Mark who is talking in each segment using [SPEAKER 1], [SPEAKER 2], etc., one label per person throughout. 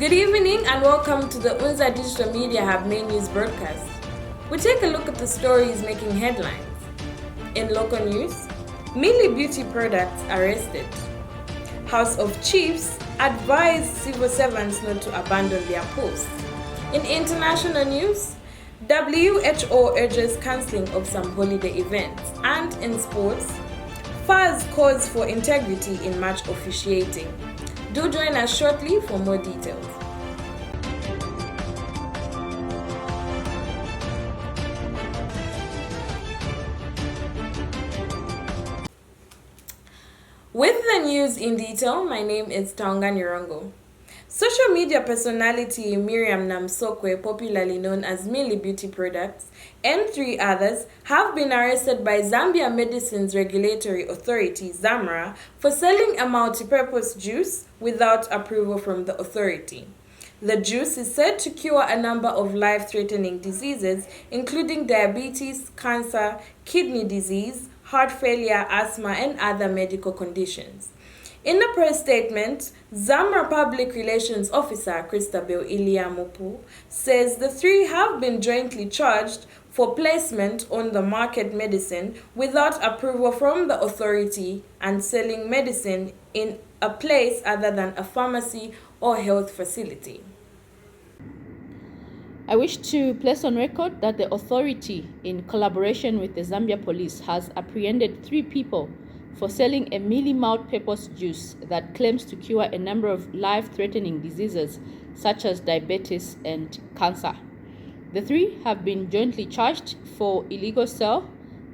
[SPEAKER 1] Good evening and welcome to the Unza Digital Media Hub main news broadcast. We take a look at the stories making headlines. In local news, Millie Beauty Products arrested. House of Chiefs advised civil servants not to abandon their posts. In international news, WHO urges cancelling of some holiday events. And in sports, FAS calls for integrity in match officiating. Do join us shortly for more details. With the news in detail, my name is Taonga Nyirongo. Social media personality Miriam Namsokwe, popularly known as Millie Beauty Products, and 3 others have been arrested by Zambia Medicines Regulatory Authority, ZAMRA, for selling a multi-purpose juice without approval from the authority. The juice is said to cure a number of life-threatening diseases, including diabetes, cancer, kidney disease, heart failure, asthma, and other medical conditions. In a press statement, ZAMRA Public Relations Officer Christabel Iliamupu says the 3 have been jointly charged for placement on the market medicine without approval from the authority and selling medicine in a place other than a pharmacy or health facility.
[SPEAKER 2] I wish to place on record that the authority, in collaboration with the Zambia police, has apprehended 3 people for selling a Millie multi-purpose juice that claims to cure a number of life-threatening diseases such as diabetes and cancer. The 3 have been jointly charged for illegal sale,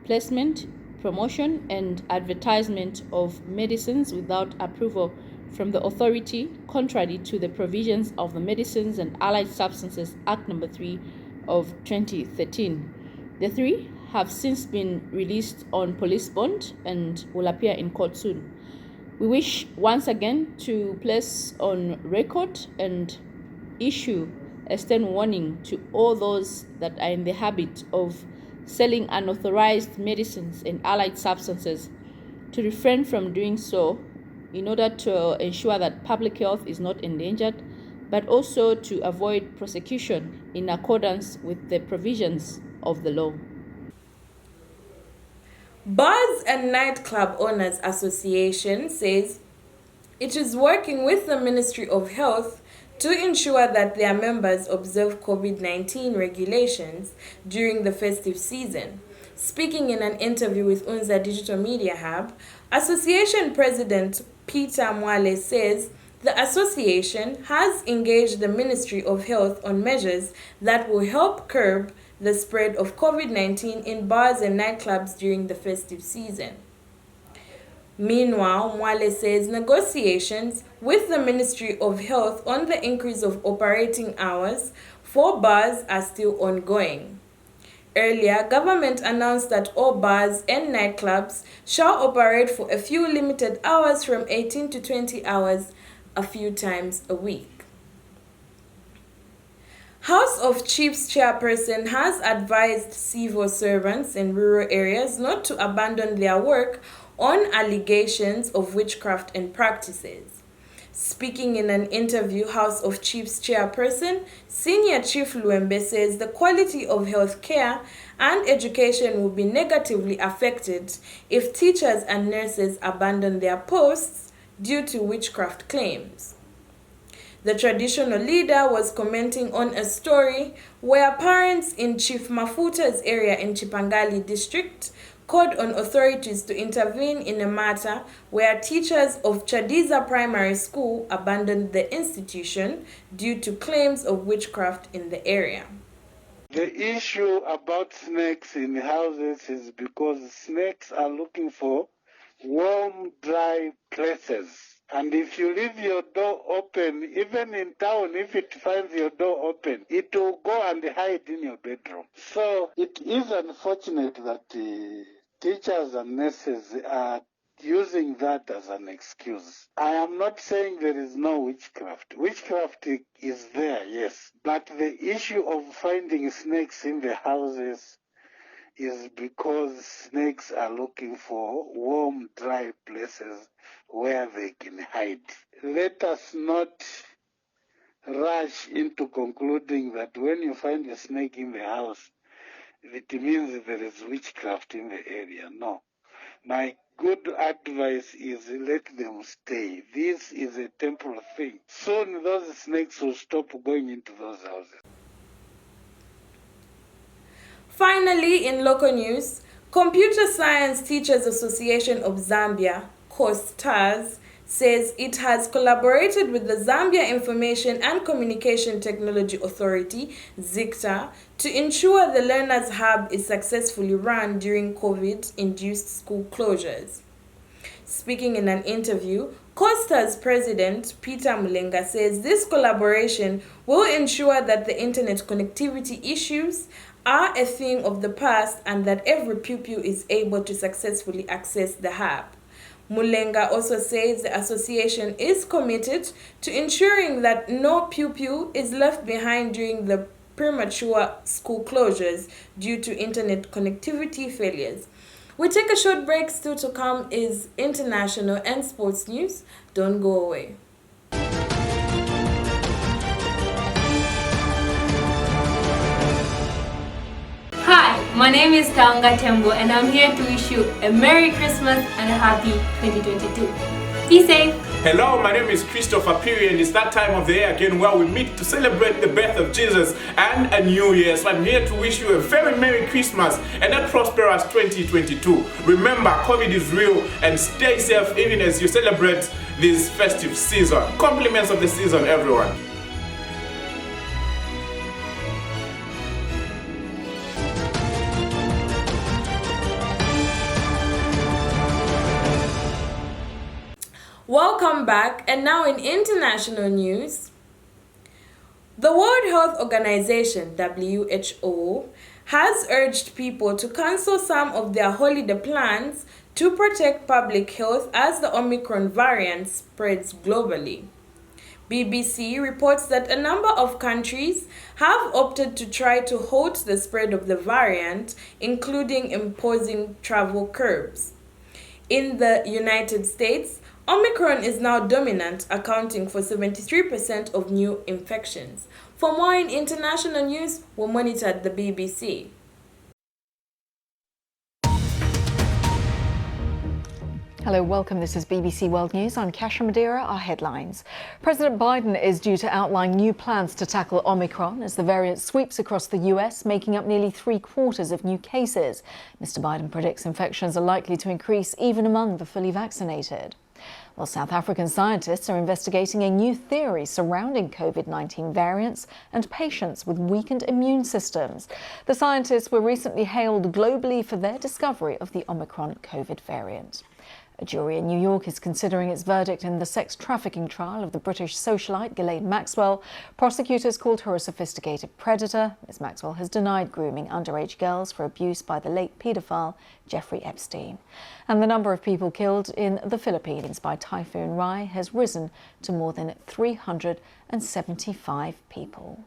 [SPEAKER 2] placement, promotion, and advertisement of medicines without approval from the authority, contrary to the provisions of the Medicines and Allied Substances Act No. 3 of 2013. The 3 have since been released on police bond and will appear in court soon. We wish once again to place on record and issue a stern warning to all those that are in the habit of selling unauthorized medicines and allied substances to refrain from doing so in order to ensure that public health is not endangered, but also to avoid prosecution in accordance with the provisions of the law.
[SPEAKER 1] Bars and Nightclub Owners Association says it is working with the Ministry of Health to ensure that their members observe COVID-19 regulations during the festive season. Speaking in an interview with Unza Digital Media Hub, Association President Peter Mwale says the association has engaged the Ministry of Health on measures that will help curb the spread of COVID-19 in bars and nightclubs during the festive season. Meanwhile, Mwale says negotiations with the Ministry of Health on the increase of operating hours for bars are still ongoing. Earlier, government announced that all bars and nightclubs shall operate for a few limited hours from 18 to 20 hours a few times a week. House of Chiefs chairperson has advised civil servants in rural areas not to abandon their work on allegations of witchcraft and practices. Speaking in an interview, House of Chiefs chairperson Senior Chief Luembe says the quality of health care and education will be negatively affected if teachers and nurses abandon their posts due to witchcraft claims. The traditional leader was commenting on a story where parents in Chief Mafuta's area in Chipangali district called on authorities to intervene in a matter where teachers of Chadiza Primary School abandoned the institution due to claims of witchcraft in the area.
[SPEAKER 3] The issue about snakes in houses is because snakes are looking for warm, dry places. And if you leave your door open, even in town, if it finds your door open, it will go and hide in your bedroom. So it is unfortunate that teachers and nurses are using that as an excuse. I am not saying there is no witchcraft. Witchcraft is there, yes. But the issue of finding snakes in the houses is because snakes are looking for warm, dry places where they can hide. Let us not rush into concluding that when you find a snake in the house, it means there is witchcraft in the area. No. My good advice is let them stay. This is a temporal thing. Soon those snakes will stop going into those houses.
[SPEAKER 1] Finally, in local news, Computer Science Teachers Association of Zambia, COSTAS, says it has collaborated with the Zambia Information and Communication Technology Authority, ZICTA, to ensure the Learners Hub is successfully run during COVID-induced school closures. Speaking in an interview, COSTA's president, Peter Mulenga, says this collaboration will ensure that the internet connectivity issues are a thing of the past and that every pupil is able to successfully access the hub. Mulenga also says the association is committed to ensuring that no pupil is left behind during the premature school closures due to internet connectivity failures. We take a short break. Still to come is international and sports news. Don't go away.
[SPEAKER 4] Hi, my name is Taonga Tembo and I'm here to wish you a Merry Christmas and a Happy 2022. Be safe.
[SPEAKER 5] Hello, my name is Christopher Piri and it's that time of the year again where we meet to celebrate the birth of Jesus and a new year. So I'm here to wish you a very Merry Christmas and a prosperous 2022. Remember, COVID is real and stay safe even as you celebrate this festive season. Compliments of the season, everyone.
[SPEAKER 1] Welcome back, and now in international news, the World Health Organization, WHO, has urged people to cancel some of their holiday plans to protect public health as the Omicron variant spreads globally. BBC reports that a number of countries have opted to try to halt the spread of the variant, including imposing travel curbs. In the United States, Omicron is now dominant, accounting for 73% of new infections. For more in international news, we'll monitor the BBC.
[SPEAKER 6] Hello, welcome. This is BBC World News. I'm Kasia Madeira. Our headlines. President Biden is due to outline new plans to tackle Omicron as the variant sweeps across the US, making up nearly 3/4 of new cases. Mr. Biden predicts infections are likely to increase even among the fully vaccinated. Well, South African scientists are investigating a new theory surrounding COVID-19 variants and patients with weakened immune systems. The scientists were recently hailed globally for their discovery of the Omicron COVID variant. A jury in New York is considering its verdict in the sex trafficking trial of the British socialite Ghislaine Maxwell. Prosecutors called her a sophisticated predator. Ms. Maxwell has denied grooming underage girls for abuse by the late paedophile Jeffrey Epstein. And the number of people killed in the Philippines by Typhoon Rai has risen to more than 375 people.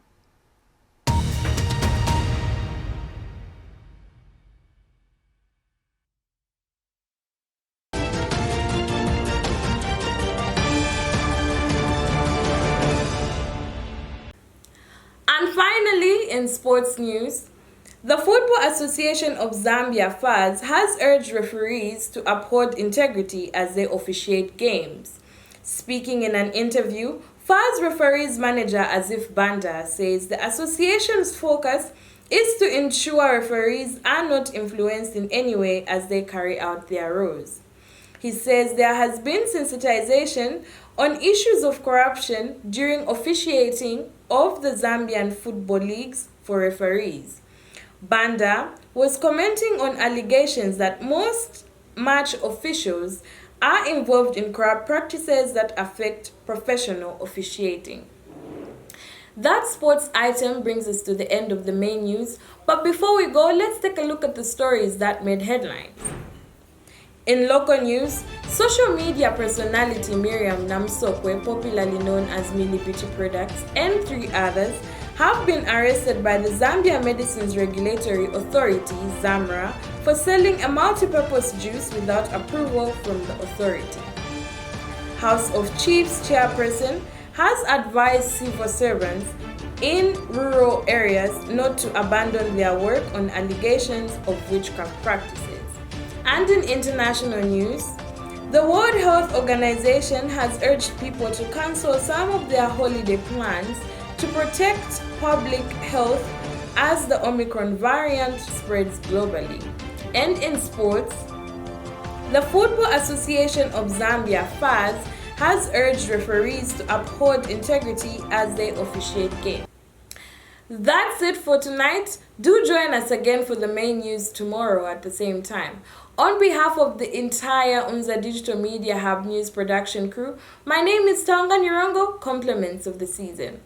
[SPEAKER 1] And finally, in sports news, the Football Association of Zambia, FAZ, has urged referees to uphold integrity as they officiate games. Speaking in an interview, FAZ referees manager Azif Banda says the association's focus is to ensure referees are not influenced in any way as they carry out their roles. He says there has been sensitization on issues of corruption during officiating of the Zambian football leagues for referees. Banda was commenting on allegations that most match officials are involved in corrupt practices that affect professional officiating. That sports item brings us to the end of the main news, but before we go, let's take a look at the stories that made headlines. In local news, social media personality Miriam Namsokwe, popularly known as Millie Beauty Products, and 3 others have been arrested by the Zambia Medicines Regulatory Authority, ZAMRA, for selling a multi-purpose juice without approval from the authority. House of Chiefs chairperson has advised civil servants in rural areas not to abandon their work on allegations of witchcraft practices. And in international news, the World Health Organization has urged people to cancel some of their holiday plans to protect public health as the Omicron variant spreads globally. And in sports, the Football Association of Zambia, FAZ, has urged referees to uphold integrity as they officiate games. That's it for tonight. Do join us again for the main news tomorrow at the same time. On behalf of the entire Unza Digital Media Hub News production crew, my name is Tonga Nyirongo, compliments of the season.